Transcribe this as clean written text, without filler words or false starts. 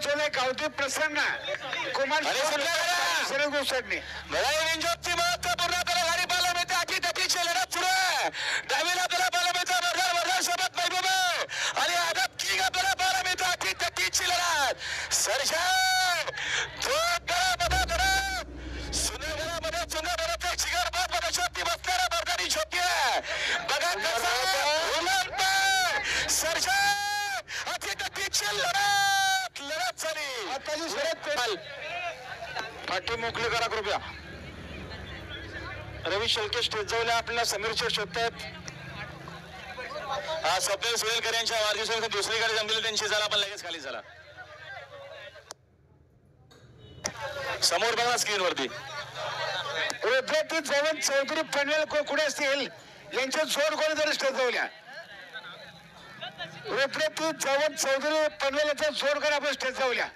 चोले गावठी प्रसन्न कुमार शरद गोसाडणे विंजोरची महत्वपूर्ण आपल्याला गाडी पाहायला मिळते. आठी तटीची लढत सुरू आहे. डावीला आपल्याला पाहायला मिळतं मर्दार मर्दार सोबत महबूब आणि आदत किंग आपल्याला पाहायला मिळतं. आठी तटीची लढत सरशान सुनेगरामध्ये चुंगाबराचा शिकार बाप शक्ती बसणारा मर्दानी शक्ती आहे. बघा सरशान आठी तटीची लढत झाली. आताची शरद पाठी मोकळी करा कृपया. रवी शेळके स्टेज जवळ आपल्याला समीरचे शोधतात. हा स्वप्नील सुरेलकर यांच्या वाढदिवसानिमित्त दुसरी गाडी जमलेली त्यांची झाला. आपण लगेच खाली झाला. समोर बघा स्क्रीन वरती रुद्रती जवळ चौधरी पनवेल कुठे असतील यांच्या जोड कोणी जरी स्टेज जवळ्या रुद्रती जवळ चौधरी पनवेल यांचा जोड कोण आपण स्टेज जवळ्या